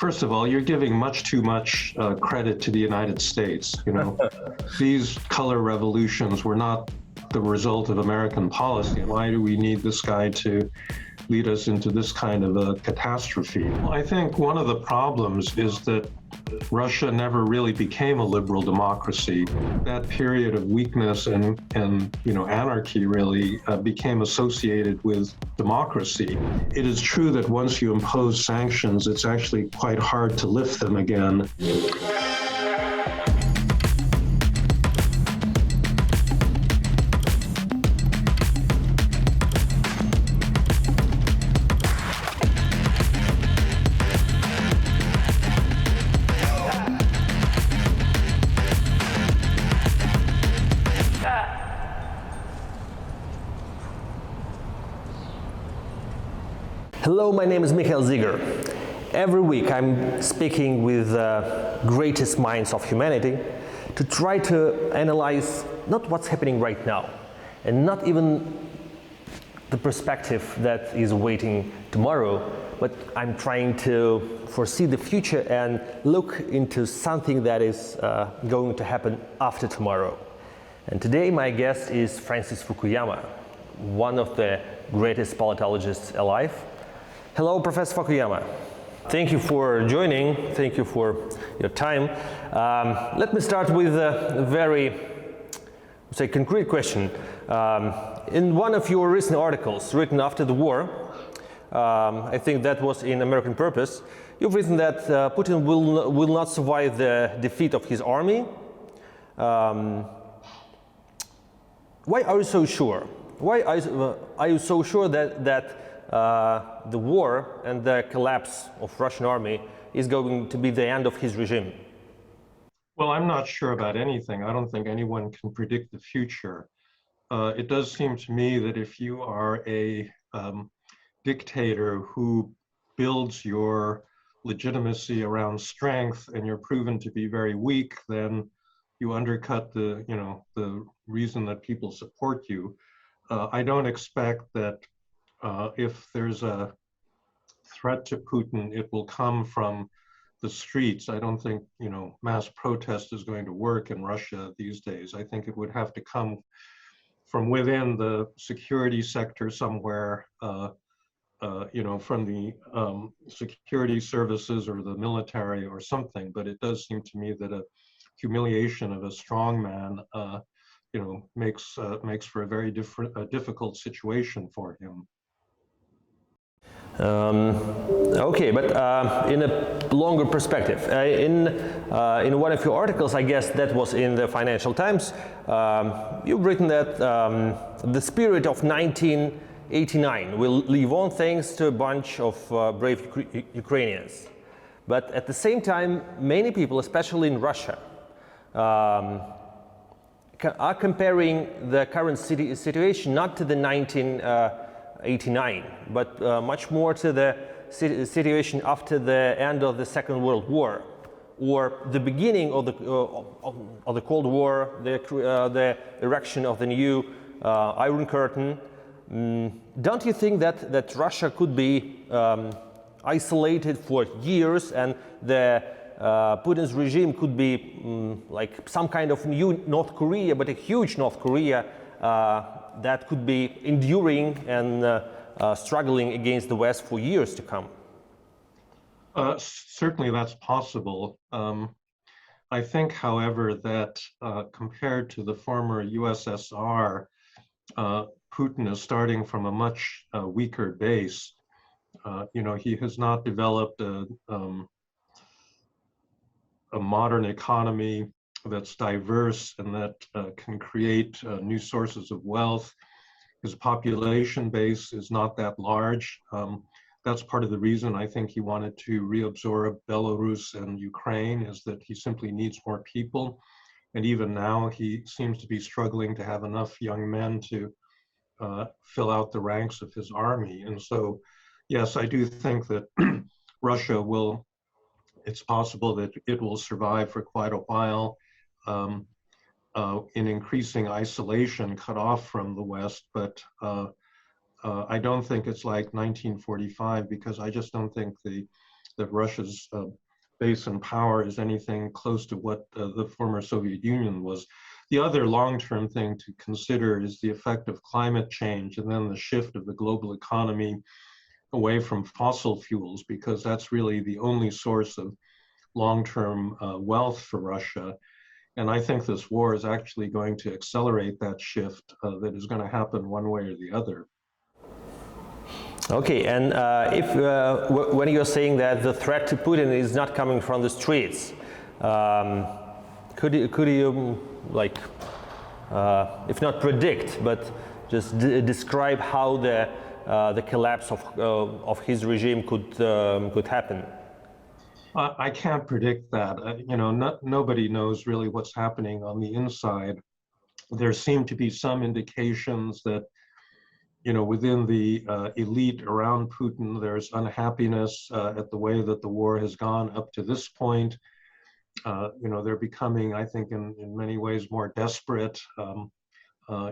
First of all, you're giving much too much credit to the United States. You know, these color revolutions were not the result of American policy. Why do we need this guy to lead us into this kind of a catastrophe? Well, I think one of the problems is that Russia never really became a liberal democracy. That period of weakness and anarchy really became associated with democracy. It is true that once you impose sanctions, it's actually quite hard to lift them again. Hello, my name is Mikhail Zygar. Every week I'm speaking with the greatest minds of humanity to try to analyze not what's happening right now and not even the perspective that is waiting tomorrow, but I'm trying to foresee the future and look into something that is going to happen after tomorrow. And today my guest is Francis Fukuyama, one of the greatest politologists alive. Hello, Professor Fukuyama. Thank you for joining. Thank you for your time. Let me start with a very, concrete question. In one of your recent articles written after the war, I think that was in American Purpose, you've written that Putin will not survive the defeat of his army. Why are you so sure? Why are you so sure that the war and the collapse of Russian army is going to be the end of his regime? Well, I'm not sure about anything. I don't think anyone can predict the future. It does seem to me that if you are a dictator who builds your legitimacy around strength and you're proven to be very weak, then you undercut the reason that people support you. I don't expect that if there's a threat to Putin, it will come from the streets. I don't think, mass protest is going to work in Russia these days. I think it would have to come from within the security sector somewhere, from the security services or the military or something. But it does seem to me that a humiliation of a strong man, makes for a very difficult situation for him. Okay, but in a longer perspective, in one of your articles, I guess that was in the Financial Times, you've written that the spirit of 1989 will live on thanks to a bunch of brave Ukrainians. But at the same time, many people, especially in Russia, are comparing the current situation not to the 1989, but much more to the situation after the end of the Second World War, or the beginning of the Cold War, the erection of the new Iron Curtain. Don't you think that Russia could be isolated for years, and the Putin's regime could be like some kind of new North Korea, but a huge North Korea that could be enduring and struggling against the West for years to come? Certainly that's possible. I think, however, that compared to the former USSR, Putin is starting from a much weaker base. He has not developed a modern economy that's diverse and that can create new sources of wealth. His population base is not that large. That's part of the reason I think he wanted to reabsorb Belarus and Ukraine, is that he simply needs more people. And even now he seems to be struggling to have enough young men to fill out the ranks of his army. And so, yes, I do think that Russia will, it's possible that it will survive for quite a while in increasing isolation, cut off from the West. But I don't think it's like 1945, because I just don't think the that Russia's base and power is anything close to what the former Soviet Union was. The other long-term thing to consider is the effect of climate change and then the shift of the global economy away from fossil fuels, because that's really the only source of long-term wealth for Russia. And I think this war is actually going to accelerate that shift that is going to happen one way or the other. Okay, and when you're saying that the threat to Putin is not coming from the streets, could you like, if not predict, but just describe how the collapse of his regime could happen? I can't predict that. You know, nobody knows really what's happening on the inside. There seem to be some indications that, you know, within the elite around Putin, there's unhappiness at the way that the war has gone up to this point. You know, they're becoming, I think, in many ways more desperate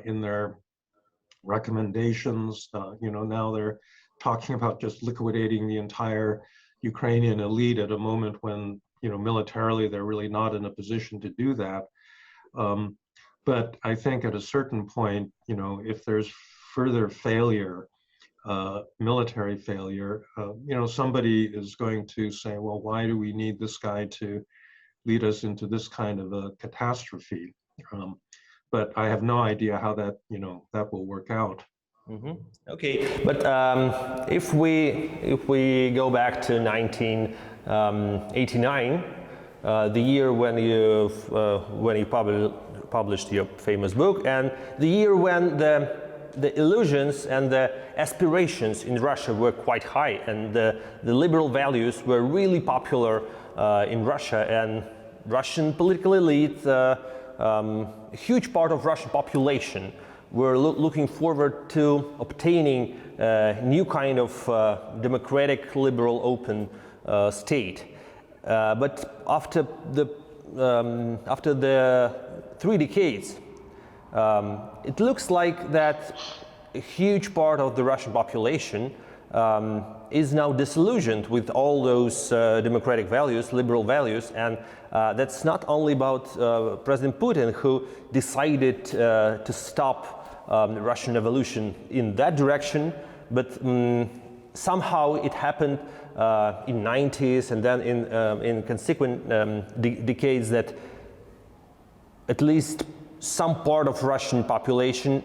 in their recommendations. You know, now they're talking about just liquidating the entire Ukrainian elite at a moment when, you know, militarily they're really not in a position to do that. But I think at a certain point, you know, if there's further failure, military failure, you know, somebody is going to say, well, why do we need this guy to lead us into this kind of a catastrophe? But I have no idea how that, you know, that will work out. Mm-hmm. Okay, but if we go back to 1989, the year when you published your famous book, and the year when the illusions and the aspirations in Russia were quite high, and the liberal values were really popular in Russia, and Russian political elite, a huge part of Russian population were looking forward to obtaining a new kind of democratic, liberal, open state. But after the 3 decades, it looks like that a huge part of the Russian population is now disillusioned with all those democratic values, liberal values, and that's not only about President Putin, who decided to stop the Russian evolution in that direction, but somehow it happened in 90s and then in consequent decades that at least some part of Russian population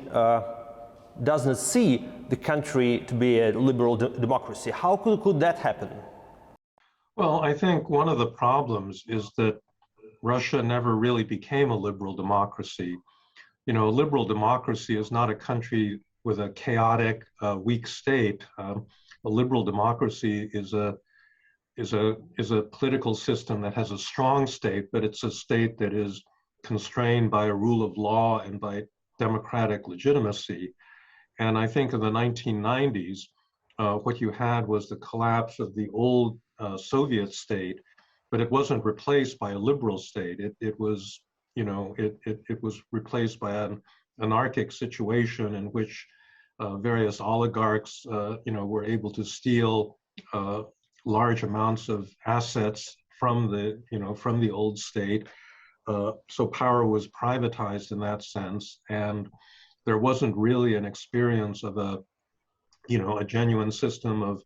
does not see the country to be a liberal democracy. How could that happen? Well, I think one of the problems is that Russia never really became a liberal democracy. You know, a liberal democracy is not a country with a chaotic, weak state. A liberal democracy is a political system that has a strong state, but it's a state that is constrained by a rule of law and by democratic legitimacy. And I think in the 1990s, what you had was the collapse of the old Soviet state, but it wasn't replaced by a liberal state. It was, you know, it was replaced by an anarchic situation in which various oligarchs, you know, were able to steal large amounts of assets from the, you know, from the old state. So power was privatized in that sense, and there wasn't really an experience of a, you know, a genuine system of,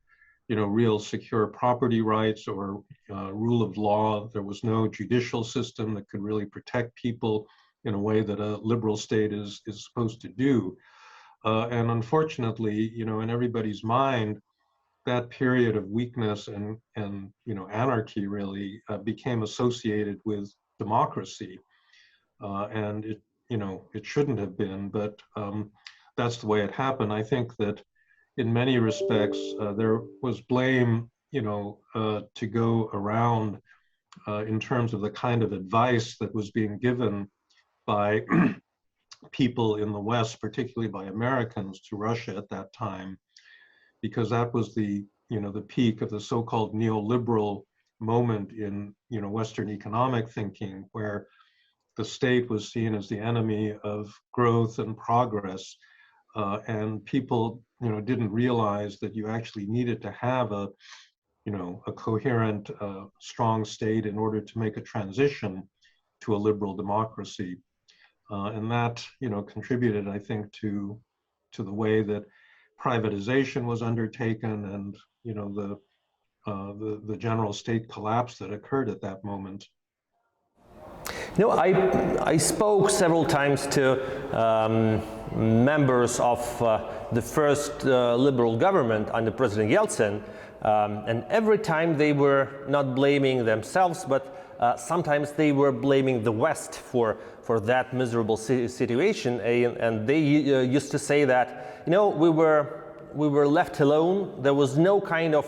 you know, real secure property rights or rule of law. There was no judicial system that could really protect people in a way that a liberal state is supposed to do. And unfortunately, you know, in everybody's mind, that period of weakness and you know, anarchy really became associated with democracy. And it, you know, it shouldn't have been, but that's the way it happened. I think that in many respects, there was blame, you know, to go around in terms of the kind of advice that was being given by people in the West, particularly by Americans, to Russia at that time, because that was the, you know, the peak of the so-called neoliberal moment in, you know, Western economic thinking, where the state was seen as the enemy of growth and progress. And people, you know, didn't realize that you actually needed to have a, a coherent, strong state in order to make a transition to a liberal democracy. And that, contributed, I think, to the way that privatization was undertaken and, the general state collapse that occurred at that moment. I spoke several times to members of the first liberal government under President Yeltsin, and every time they were not blaming themselves, but sometimes they were blaming the West for that miserable situation, and they used to say that we were left alone. There was no kind of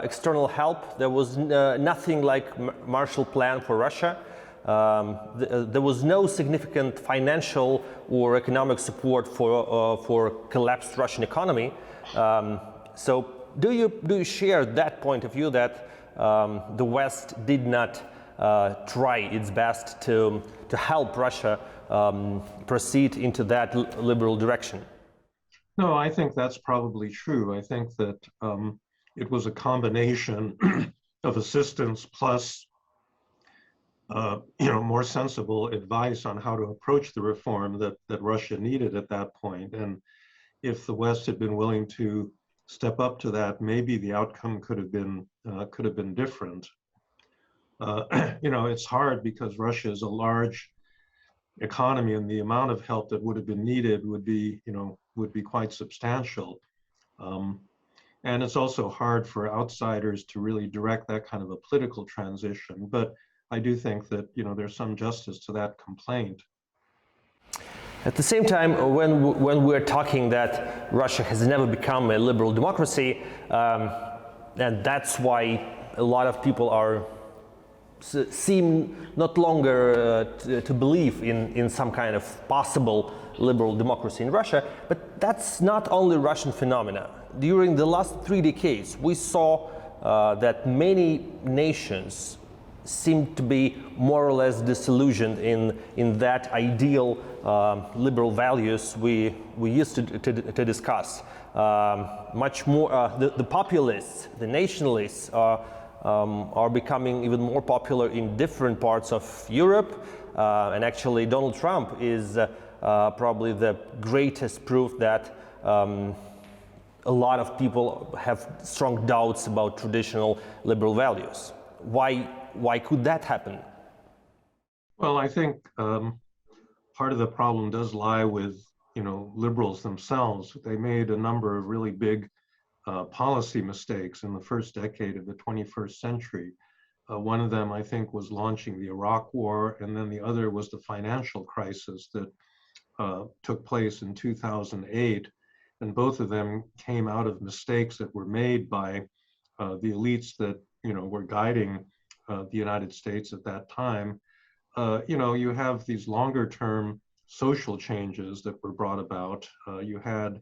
external help. There was nothing like Marshall Plan for Russia. There was no significant financial or economic support for collapsed Russian economy. So do you share that point of view that the West did not try its best to help Russia proceed into that liberal direction? No, I think that's probably true. I think that it was a combination of assistance plus more sensible advice on how to approach the reform that Russia needed at that point. And if the West had been willing to step up to that, maybe the outcome could have been different. It's hard because Russia is a large economy, and the amount of help that would have been needed would be quite substantial. And it's also hard for outsiders to really direct that kind of a political transition. But I do think that there's some justice to that complaint. At the same time, when we're talking that Russia has never become a liberal democracy, and that's why a lot of people seem not longer to believe in some kind of possible liberal democracy in Russia, but that's not only Russian phenomena. During the last 3 decades, we saw that many nations seem to be more or less disillusioned in that ideal liberal values we used to discuss. Much more, the populists, the nationalists are becoming even more popular in different parts of Europe, and actually Donald Trump is probably the greatest proof that a lot of people have strong doubts about traditional liberal values. Why could that happen? Well, I think part of the problem does lie with liberals themselves. They made a number of really big policy mistakes in the first decade of the 21st century. One of them, I think, was launching the Iraq War, and then the other was the financial crisis that took place in 2008. And both of them came out of mistakes that were made by the elites that were guiding the United States at that time. You have these longer term social changes that were brought about. You had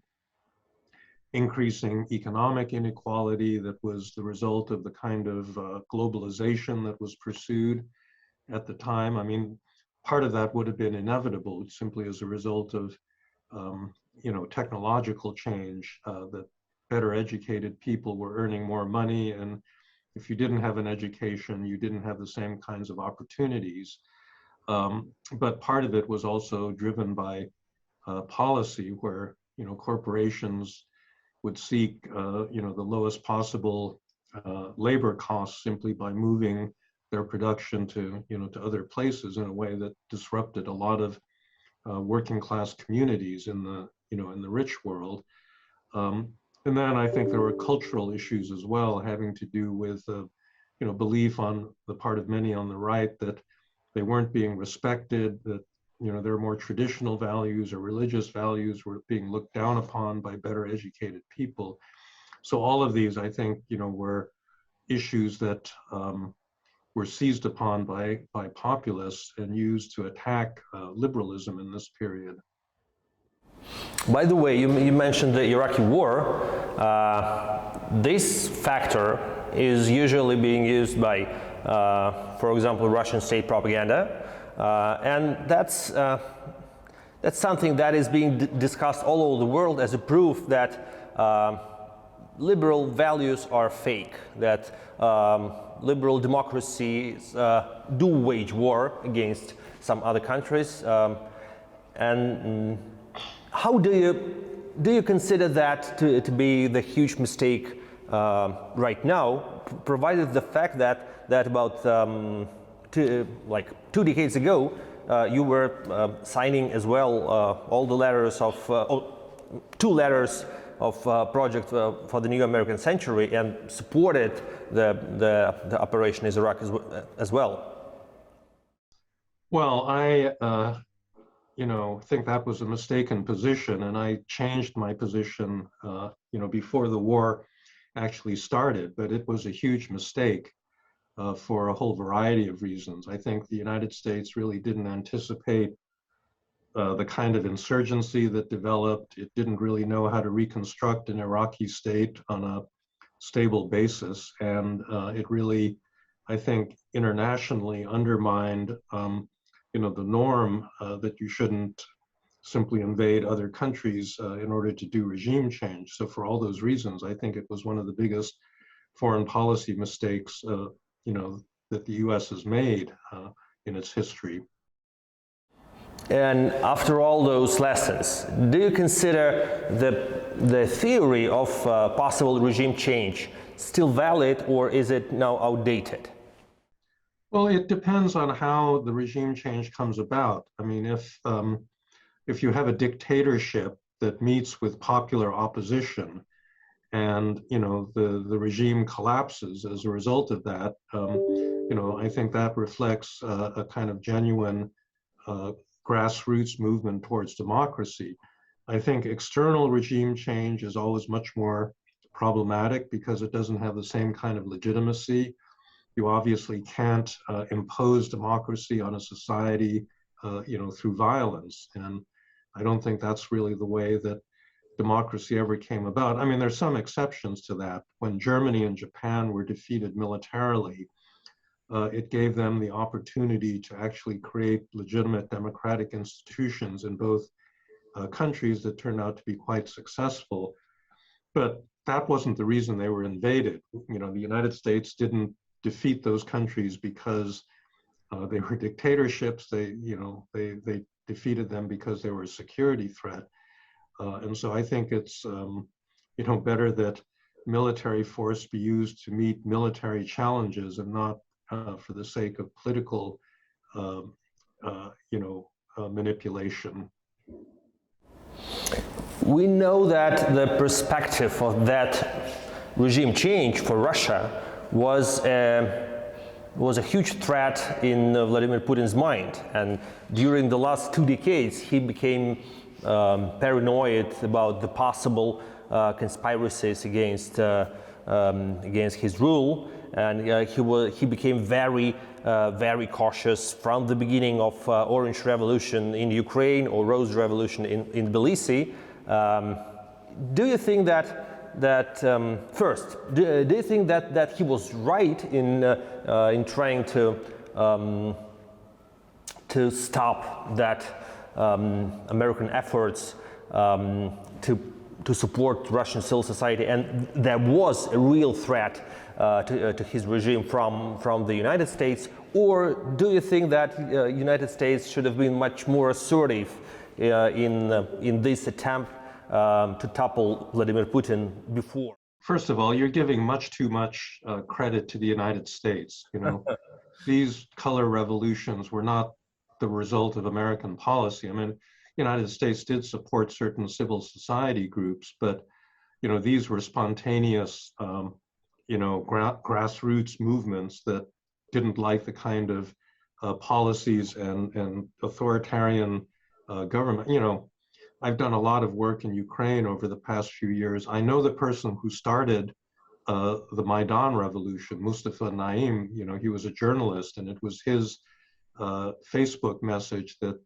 increasing economic inequality that was the result of the kind of globalization that was pursued at the time. I mean, part of that would have been inevitable simply as a result of technological change, that better educated people were earning more money, and if you didn't have an education, you didn't have the same kinds of opportunities. But part of it was also driven by policy, where corporations would seek the lowest possible labor costs simply by moving their production to other places in a way that disrupted a lot of working class communities in the rich world. And then I think there were cultural issues as well, having to do with belief on the part of many on the right that they weren't being respected, that their more traditional values or religious values were being looked down upon by better educated people. So all of these, I think, were issues that were seized upon by populists and used to attack liberalism in this period. By the way, you mentioned the Iraqi war. This factor is usually being used by, for example, Russian state propaganda, and that's something that is being discussed all over the world as a proof that liberal values are fake, that liberal democracies do wage war against some other countries. And how do you consider that to be the huge mistake right now, provided the fact that about 2 decades ago you were signing as well all the letters of 2 letters of project for the new American century and supported the operation in Iraq as well? Well, I think that was a mistaken position, and I changed my position before the war actually started, but it was a huge mistake for a whole variety of reasons. I think the United States really didn't anticipate the kind of insurgency that developed. It didn't really know how to reconstruct an Iraqi state on a stable basis, and it really, I think, internationally undermined the norm that you shouldn't simply invade other countries in order to do regime change. So for all those reasons, I think it was one of the biggest foreign policy mistakes that the US has made in its history. And after all those lessons, do you consider the theory of possible regime change still valid, or is it now outdated? Well, it depends on how the regime change comes about. I mean, if you have a dictatorship that meets with popular opposition, and the regime collapses as a result of that, I think that reflects a kind of genuine grassroots movement towards democracy. I think external regime change is always much more problematic because it doesn't have the same kind of legitimacy. You obviously can't impose democracy on a society, through violence, and I don't think that's really the way that democracy ever came about. I mean, there's some exceptions to that. When Germany and Japan were defeated militarily, it gave them the opportunity to actually create legitimate democratic institutions in both countries that turned out to be quite successful. But that wasn't the reason they were invaded. The United States didn't defeat those countries because they were dictatorships. They defeated them because they were a security threat. And so I think it's better that military force be used to meet military challenges and not for the sake of political manipulation. We know that the perspective of that regime change for Russia was a huge threat in Vladimir Putin's mind, and during the last 2 decades he became paranoid about the possible conspiracies against his rule, and he became very cautious from the beginning of Orange Revolution in Ukraine or Rose Revolution in Tbilisi. Do you think that first, do you think that he was right in trying to stop that American efforts to support Russian civil society, and there was a real threat to his regime from the United States? Or do you think that United States should have been much more assertive in this attempt to topple Vladimir Putin before? First of all, you're giving much too much credit to the United States. These color revolutions were not the result of American policy. I mean, the United States did support certain civil society groups, but these were spontaneous, grassroots movements that didn't like the kind of policies and authoritarian government. I've done a lot of work in Ukraine over the past few years. I know the person who started the Maidan revolution, Mustafa Naim. He was a journalist, and it was his Facebook message that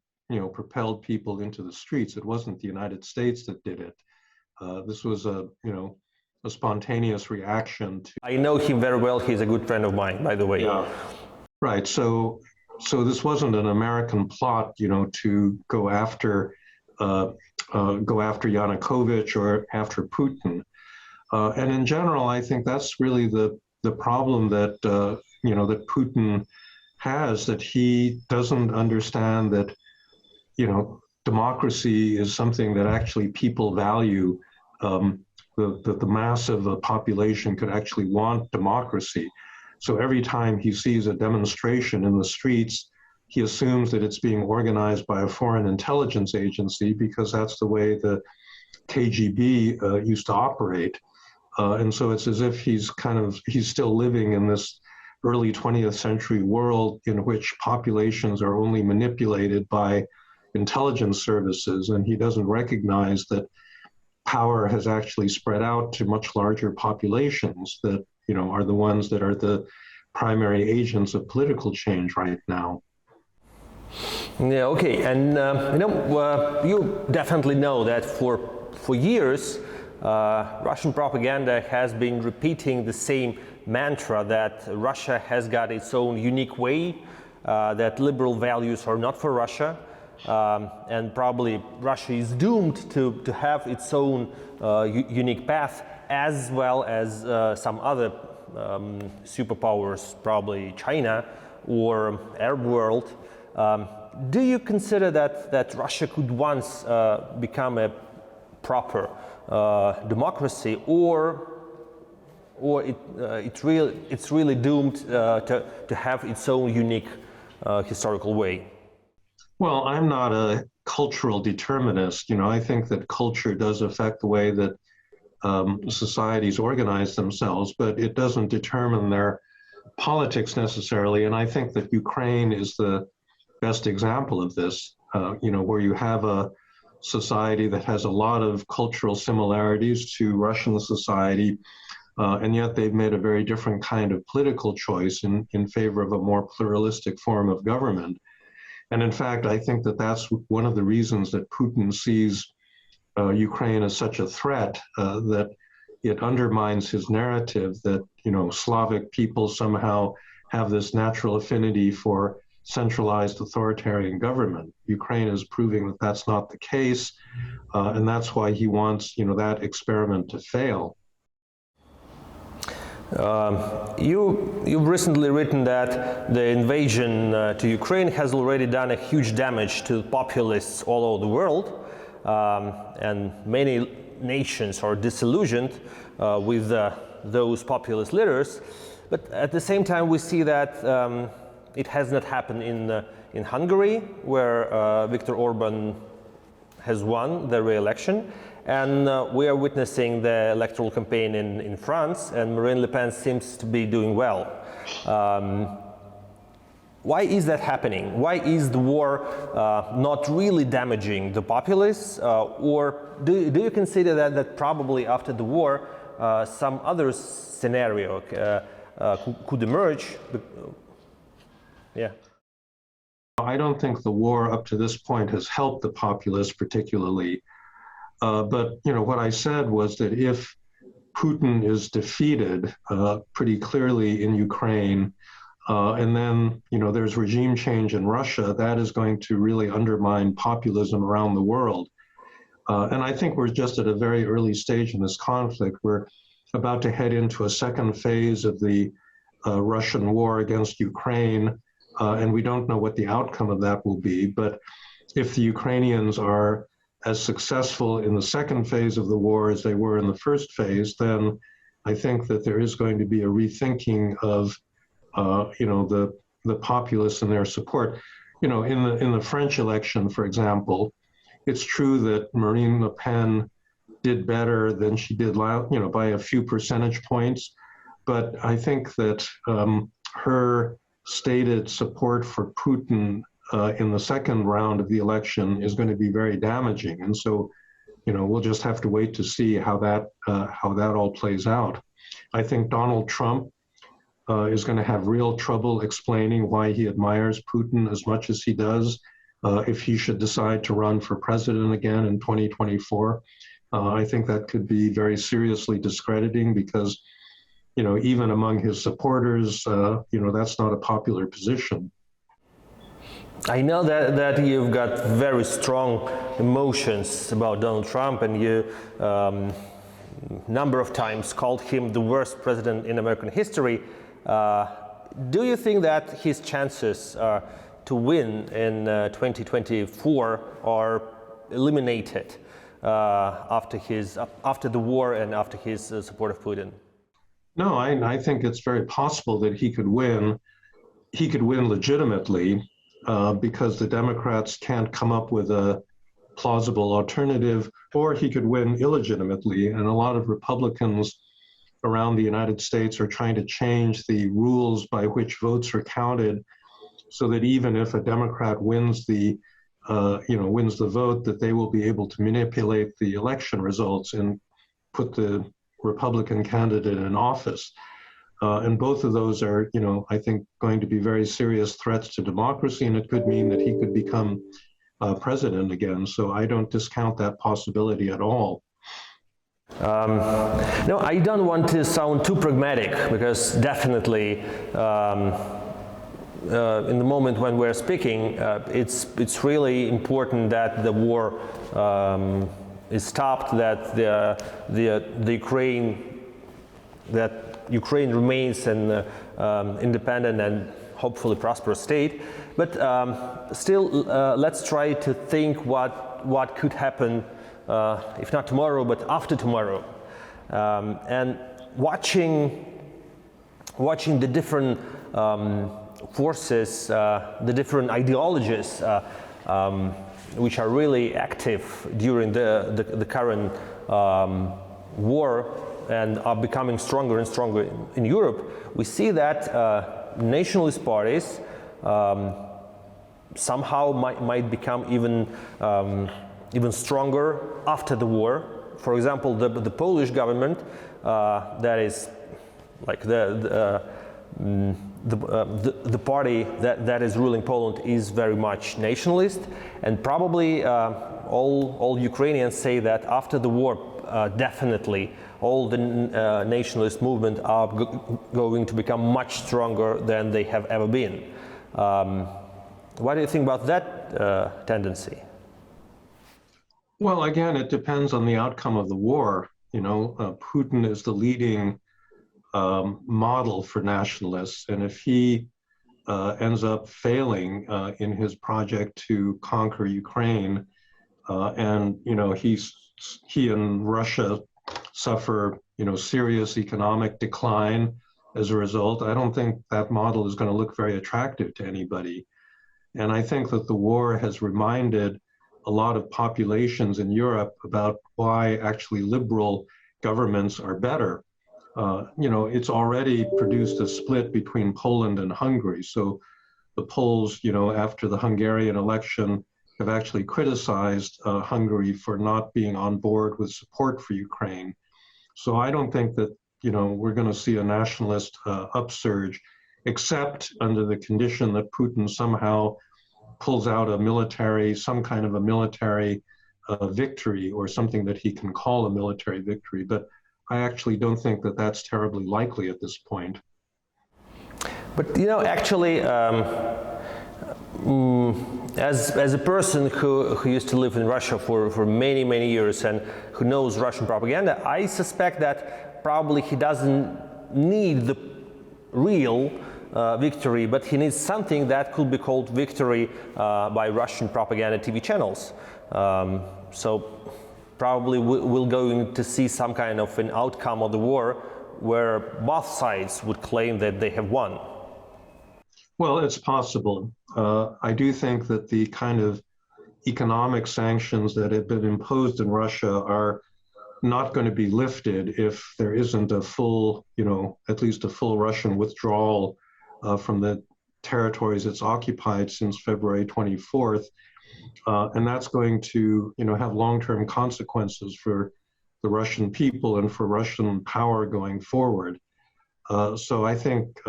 propelled people into the streets. It wasn't the United States that did it. This was a spontaneous reaction to. I know him very well. He's a good friend of mine, by the way. Yeah, right. So this wasn't an American plot, to go after Yanukovych or after Putin. And in general, I think that's really the problem that that Putin has, that he doesn't understand that democracy is something that actually people value. The mass of the population could actually want democracy. So every time he sees a demonstration in the streets, he assumes that it's being organized by a foreign intelligence agency, because that's the way the KGB used to operate. And so it's as if he's still living in this early 20th century world in which populations are only manipulated by intelligence services, and he doesn't recognize that power has actually spread out to much larger populations that are the ones that are the primary agents of political change right now. Yeah, okay, and you definitely know that for years Russian propaganda has been repeating the same mantra that Russia has got its own unique way, that liberal values are not for Russia, and probably Russia is doomed to have its own unique path, as well as some other superpowers, probably China or Arab world. Do you consider that Russia could once become a proper democracy, or it's really doomed to have its own unique historical way? Well, I'm not a cultural determinist. I think that culture does affect the way that societies organize themselves, but it doesn't determine their politics necessarily. And I think that Ukraine is the best example of this, where you have a society that has a lot of cultural similarities to Russian society, and yet they've made a very different kind of political choice in favor of a more pluralistic form of government. And in fact, I think that that's one of the reasons that Putin sees Ukraine as such a threat, that it undermines his narrative that, Slavic people somehow have this natural affinity for centralized authoritarian government. Ukraine is proving that that's not the case, and that's why he wants, that experiment to fail. You've recently written that the invasion to Ukraine has already done a huge damage to populists all over the world, and many nations are disillusioned with those populist leaders. But at the same time, we see that it has not happened in Hungary, where Viktor Orban has won the re-election. And we are witnessing the electoral campaign in France, and Marine Le Pen seems to be doing well. Why is that happening? Why is the war not really damaging the populists? Or do you consider that probably after the war, some other scenario could emerge? Yeah. I don't think the war up to this point has helped the populists particularly. But what I said was that if Putin is defeated pretty clearly in Ukraine, and then there's regime change in Russia, that is going to really undermine populism around the world. And I think we're just at a very early stage in this conflict. We're about to head into a second phase of the Russian war against Ukraine, and we don't know what the outcome of that will be. But if the Ukrainians are as successful in the second phase of the war as they were in the first phase, then I think that there is going to be a rethinking of, the populists and their support. In the French election, for example, it's true that Marine Le Pen did better than she did, by a few percentage points, but I think that her stated support for Putin in the second round of the election is going to be very damaging. And so, we'll just have to wait to see how that all plays out. I think Donald Trump is going to have real trouble explaining why he admires Putin as much as he does if he should decide to run for president again in 2024. I think that could be very seriously discrediting because, even among his supporters, that's not a popular position. I know that you've got very strong emotions about Donald Trump, and number of times called him the worst president in American history. Do you think that his chances to win in 2024 are eliminated after the war and after his support of Putin? No, I think it's very possible that he could win. He could win legitimately because the Democrats can't come up with a plausible alternative, or he could win illegitimately. And a lot of Republicans around the United States are trying to change the rules by which votes are counted, so that even if a Democrat wins the vote, that they will be able to manipulate the election results and put the Republican candidate in office. And both of those are, I think, going to be very serious threats to democracy, and it could mean that he could become president again. So I don't discount that possibility at all. No, I don't want to sound too pragmatic, because definitely in the moment when we're speaking, it's really important that the war is stopped, that Ukraine remains an independent and hopefully prosperous state. But still, let's try to think what could happen, if not tomorrow, but after tomorrow. And watching the different forces, the different ideologies which are really active during the current war and are becoming stronger and stronger in Europe, we see that nationalist parties somehow might become even stronger after the war. For example, the Polish government, that is like the party that is ruling Poland, is very much nationalist, and probably all Ukrainians say that after the war, definitely all the nationalist movement are going to become much stronger than they have ever been. What do you think about that tendency? Well, again, it depends on the outcome of the war. Putin is the leading model for nationalists, and if he ends up failing in his project to conquer Ukraine, and he and Russia suffer serious economic decline as a result, I don't think that model is going to look very attractive to anybody. And I think that the war has reminded a lot of populations in Europe about why actually liberal governments are better. It's already produced a split between Poland and Hungary. So the Poles, after the Hungarian election, have actually criticized Hungary for not being on board with support for Ukraine. So I don't think that, we're going to see a nationalist upsurge, except under the condition that Putin somehow pulls out some kind of a military victory, or something that he can call a military victory. But I actually don't think that that's terribly likely at this point. But actually, as a person who used to live in Russia for many years and who knows Russian propaganda, I suspect that probably he doesn't need the real victory, but he needs something that could be called victory by Russian propaganda TV channels. So probably we're going to see some kind of an outcome of the war where both sides would claim that they have won. Well, it's possible. I do think that the kind of economic sanctions that have been imposed in Russia are not going to be lifted if there isn't a full, at least a full Russian withdrawal from the territories it's occupied since February 24th. And that's going to, have long-term consequences for the Russian people and for Russian power going forward. So I think,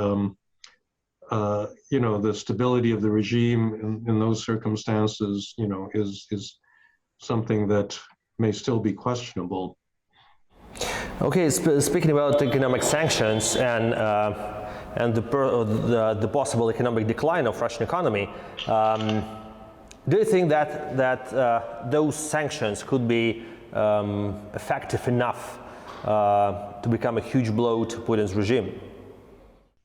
the stability of the regime in those circumstances, is something that may still be questionable. Okay, speaking about economic sanctions and the possible economic decline of Russian economy, do you think that those sanctions could be effective enough to become a huge blow to Putin's regime?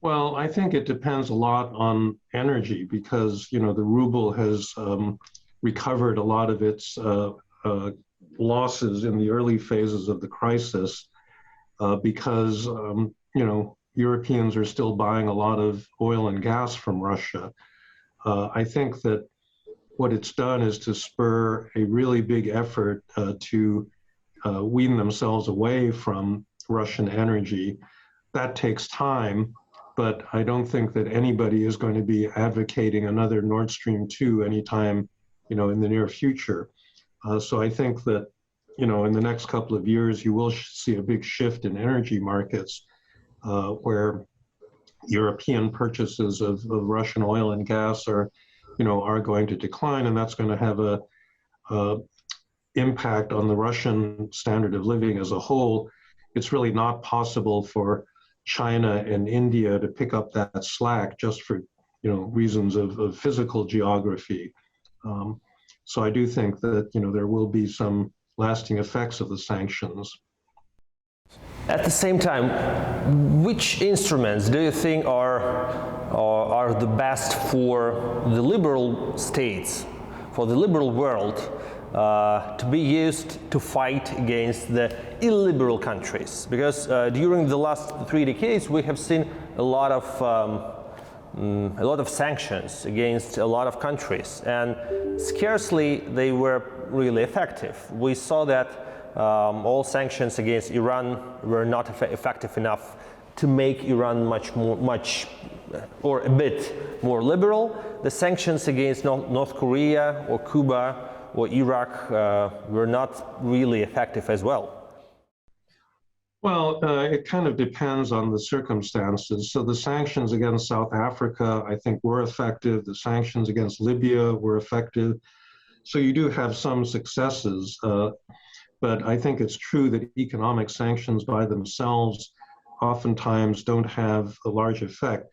Well, I think it depends a lot on energy because, you know, the ruble has recovered a lot of its losses in the early phases of the crisis because, you know, Europeans are still buying a lot of oil and gas from Russia. I think that what it's done is to spur a really big effort to wean themselves away from Russian energy. That takes time, but I don't think that anybody is going to be advocating another Nord Stream 2 anytime, you know, in the near future. So I think that, you know, in the next couple of years, you will see a big shift in energy markets where European purchases of Russian oil and gas are, you know, are going to decline, and that's going to have a impact on the Russian standard of living as a whole. It's really not possible for China and India to pick up that slack just for, you know, reasons of physical geography. So I do think that, you know, there will be some lasting effects of the sanctions. At the same time, which instruments do you think are the best for the liberal states, for the liberal world, to be used to fight against the illiberal countries? Because during the last 3 decades, we have seen a lot of sanctions against a lot of countries, and scarcely they were really effective. We saw that all sanctions against Iran were not effective enough to make Iran a bit more liberal. The sanctions against North Korea or Cuba or Iraq were not really effective as well. Well, it kind of depends on the circumstances. So the sanctions against South Africa, I think, were effective. The sanctions against Libya were effective. So you do have some successes. But I think it's true that economic sanctions by themselves oftentimes don't have a large effect.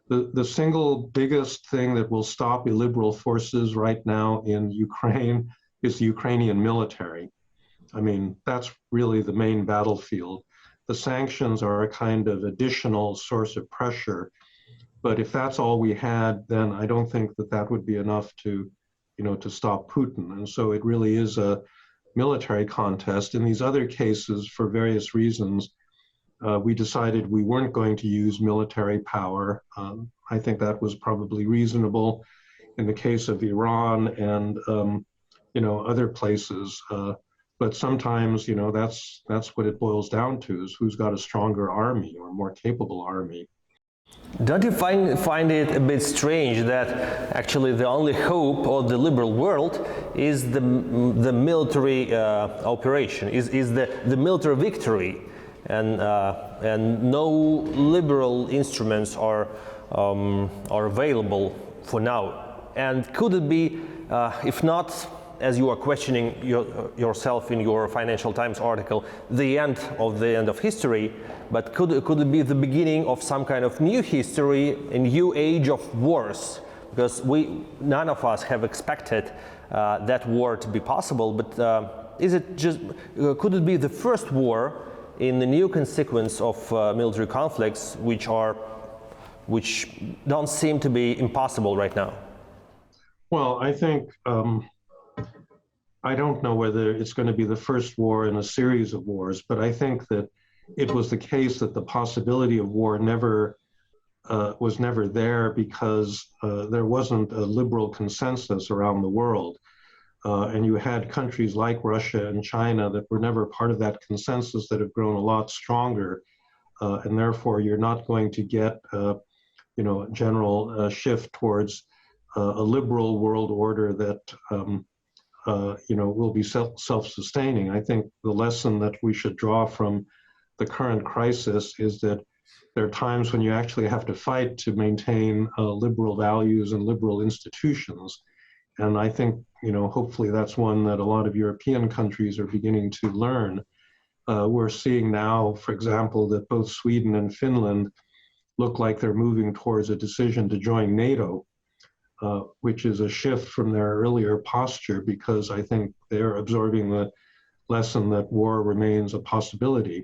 The single biggest thing that will stop illiberal forces right now in Ukraine is the Ukrainian military. I mean, that's really the main battlefield. The sanctions are a kind of additional source of pressure. But if that's all we had, then I don't think that that would be enough to, you know, to stop Putin. And so it really is a military contest. In these other cases, for various reasons, we decided we weren't going to use military power. I think that was probably reasonable in the case of Iran and, you know, other places. But sometimes, you know, that's what it boils down to, is who's got a stronger army or more capable army. Don't you find it a bit strange that actually the only hope of the liberal world is the military operation, is the military victory, and no liberal instruments are available for now? And could it be, if not, as you are questioning yourself in your Financial Times article, the end of history, but could it be the beginning of some kind of new history, a new age of wars? Because none of us have expected that war to be possible, but could it be the first war in the new consequence of military conflicts, which don't seem to be impossible right now? Well, I think I don't know whether it's going to be the first war in a series of wars, but I think that it was the case that the possibility of war was never there because there wasn't a liberal consensus around the world. And you had countries like Russia and China that were never part of that consensus that have grown a lot stronger. And therefore, you're not going to get, you know, a general shift towards a liberal world order that you know, will be self-sustaining. I think the lesson that we should draw from the current crisis is that there are times when you actually have to fight to maintain liberal values and liberal institutions. And I think, you know, hopefully that's one that a lot of European countries are beginning to learn. We're seeing now, for example, that both Sweden and Finland look like they're moving towards a decision to join NATO. Which is a shift from their earlier posture, because I think they're absorbing the lesson that war remains a possibility.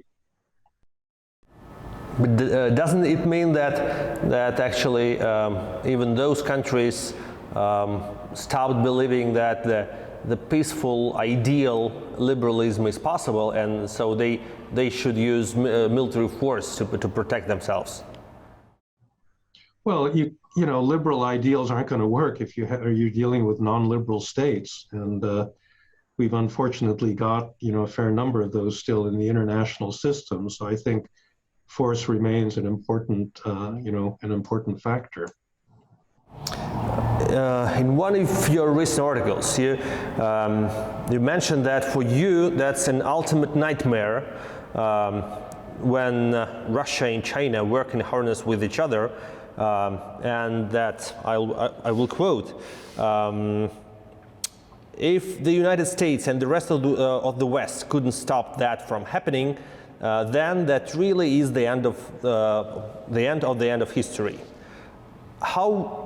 But doesn't it mean that actually even those countries stopped believing that the peaceful, ideal liberalism is possible, and so they should use military force to protect themselves? Well, you know, liberal ideals aren't going to work if you're dealing with non-liberal states, and we've unfortunately got, you know, a fair number of those still in the international system. So I think force remains an important, you know, an important factor. In one of your recent articles, you mentioned that for you that's an ultimate nightmare when Russia and China work in harness with each other, and that I will quote. If the United States and the rest of the West couldn't stop that from happening, then that really is the end of history. How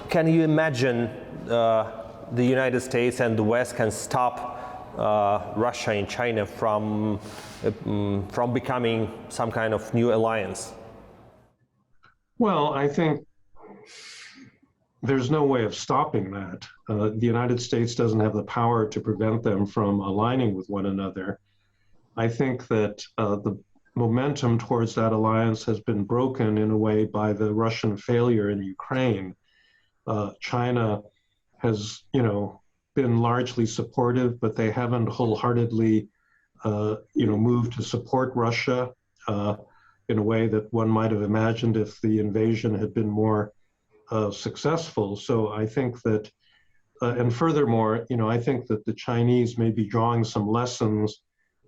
can you imagine the United States and the West can stop Russia and China from becoming some kind of new alliance? Well, I think there's no way of stopping that. The United States doesn't have the power to prevent them from aligning with one another. I think that the momentum towards that alliance has been broken in a way by the Russian failure in Ukraine. China has, you know, been largely supportive, but they haven't wholeheartedly, you know, moved to support Russia in a way that one might have imagined if the invasion had been more successful. So I think that, and furthermore, you know, I think that the Chinese may be drawing some lessons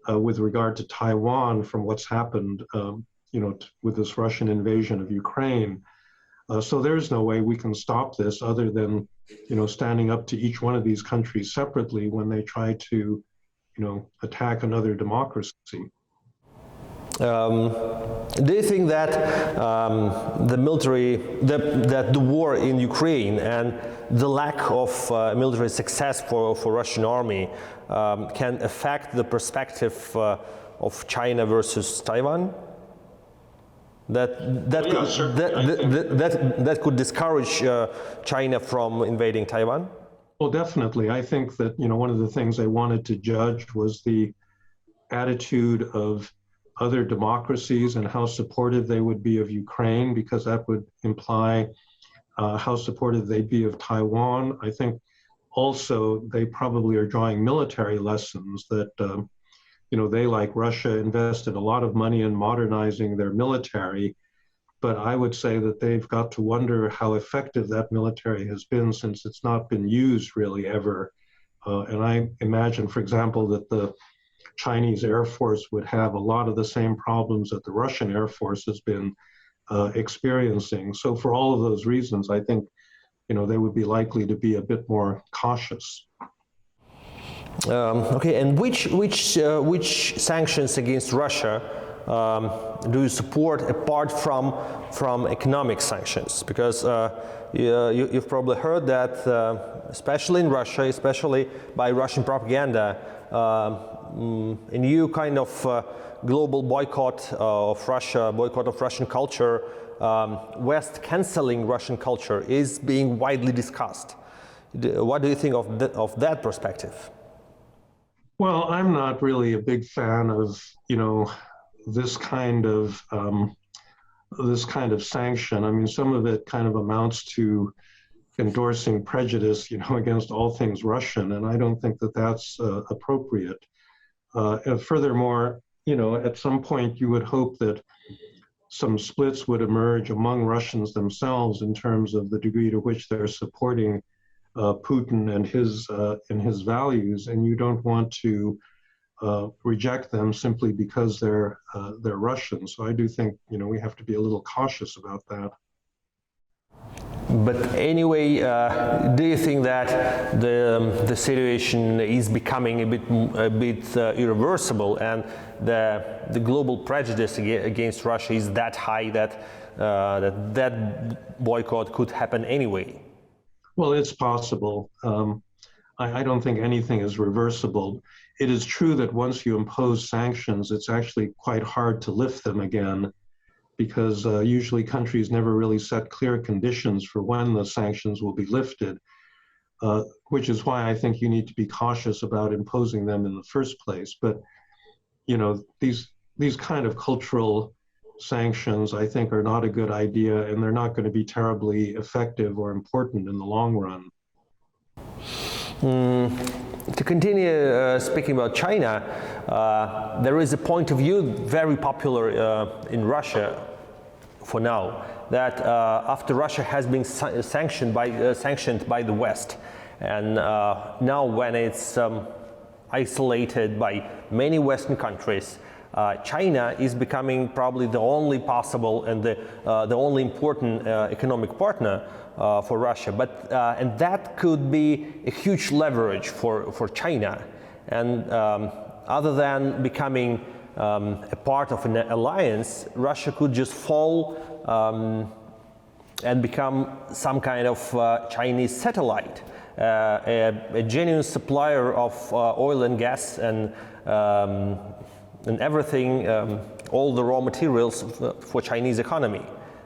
with regard to Taiwan from what's happened, you know, with this Russian invasion of Ukraine. So there's no way we can stop this other than, you know, standing up to each one of these countries separately when they try to, you know, attack another democracy. Do you think that the military, that the war in Ukraine and the lack of military success for Russian army can affect the perspective of China versus Taiwan? That could discourage China from invading Taiwan? Well, definitely. I think that, you know, one of the things they wanted to judge was the attitude of other democracies and how supportive they would be of Ukraine, because that would imply how supportive they'd be of Taiwan. I think also they probably are drawing military lessons that, you know, they, like Russia, invested a lot of money in modernizing their military, but I would say that they've got to wonder how effective that military has been since it's not been used really ever. And I imagine, for example, that the Chinese Air Force would have a lot of the same problems that the Russian Air Force has been experiencing. So for all of those reasons, I think, you know, they would be likely to be a bit more cautious. Okay, and which sanctions against Russia do you support apart from economic sanctions? Because you've probably heard that, especially in Russia, especially by Russian propaganda, a new kind of global boycott of Russia, boycott of Russian culture, West canceling Russian culture is being widely discussed. What do you think of that perspective? Well, I'm not really a big fan of, you know, this kind of sanction. I mean, some of it kind of amounts to endorsing prejudice, you know, against all things Russian, and I don't think that that's appropriate. And furthermore, you know, at some point you would hope that some splits would emerge among Russians themselves in terms of the degree to which they're supporting Putin and his values, and you don't want to reject them simply because they're Russian. So I do think, you know, we have to be a little cautious about that. But anyway, do you think that the situation is becoming a bit irreversible, and the global prejudice against Russia is that high that that boycott could happen anyway? Well, it's possible. I don't think anything is reversible. It is true that once you impose sanctions, it's actually quite hard to lift them again, because usually countries never really set clear conditions for when the sanctions will be lifted, which is why I think you need to be cautious about imposing them in the first place. But you know, these kind of cultural sanctions, I think, are not a good idea, and they're not going to be terribly effective or important in the long run. To continue speaking about China, there is a point of view very popular in Russia for now, that after Russia has been sanctioned by the West, and now when it's isolated by many Western countries, China is becoming probably the only possible and the only important economic partner for Russia. But and that could be a huge leverage for China. And other than becoming a part of an alliance, Russia could just fall and become some kind of Chinese satellite, a genuine supplier of oil and gas and everything, all the raw materials for Chinese economy.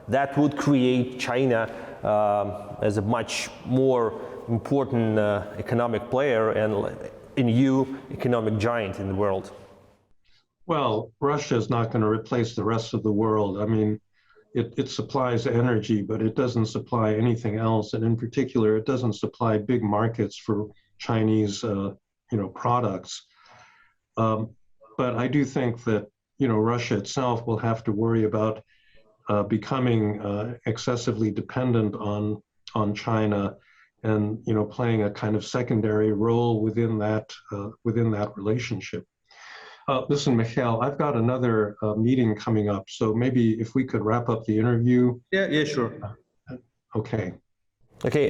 That would create China as a much more important economic player and a new economic giant in the world. Well, Russia is not going to replace the rest of the world. I mean, it supplies energy, but it doesn't supply anything else. And in particular, it doesn't supply big markets for Chinese, products. But I do think that, Russia itself will have to worry about becoming excessively dependent on China, and playing a kind of secondary role within that relationship. Listen, Mikhail, I've got another meeting coming up, so maybe if we could wrap up the interview. Yeah, sure. Okay. Okay.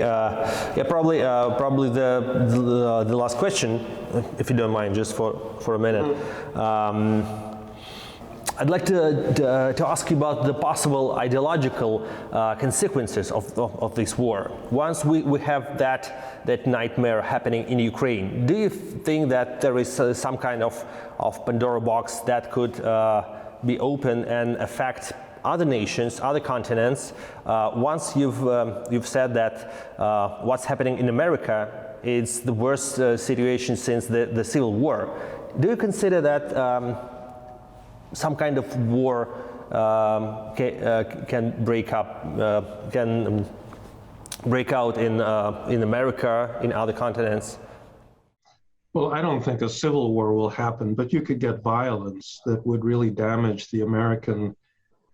Probably the last question, if you don't mind, just for a minute. I'd like to ask you about the possible ideological consequences of this war. Once we have that nightmare happening in Ukraine, do you think that there is some kind of Pandora box that could be open and affect other nations, other continents? Once you've said that what's happening in America is the worst situation since the Civil War, do you consider that some kind of war can break out in America, in other continents? Well, I don't think a civil war will happen, but you could get violence that would really damage the American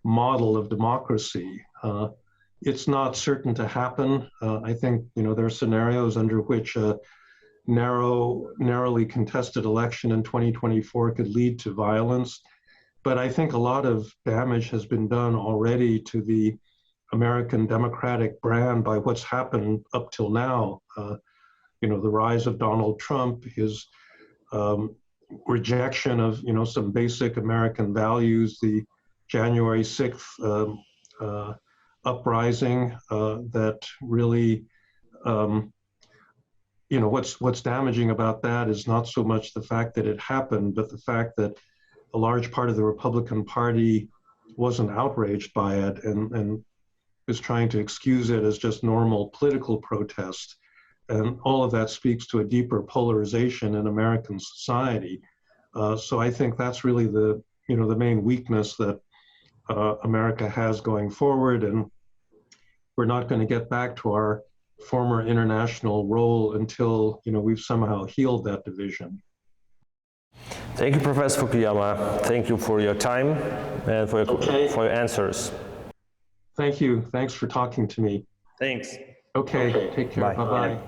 model of democracy. It's not certain to happen. I think, there are scenarios under which a narrowly contested election in 2024 could lead to violence. But I think a lot of damage has been done already to the American democratic brand by what's happened up till now. The rise of Donald Trump, his rejection of, some basic American values, the January 6th uprising that really, what's damaging about that is not so much the fact that it happened, but the fact that a large part of the Republican Party wasn't outraged by it and is trying to excuse it as just normal political protest. And all of that speaks to a deeper polarization in American society. So I think that's really the main weakness that America has going forward. And we're not going to get back to our former international role until, we've somehow healed that division. Thank you, Professor Fukuyama. Thank you for your time and for your answers. Thank you. Thanks for talking to me. Thanks. Okay. Take care. Bye. Bye-bye.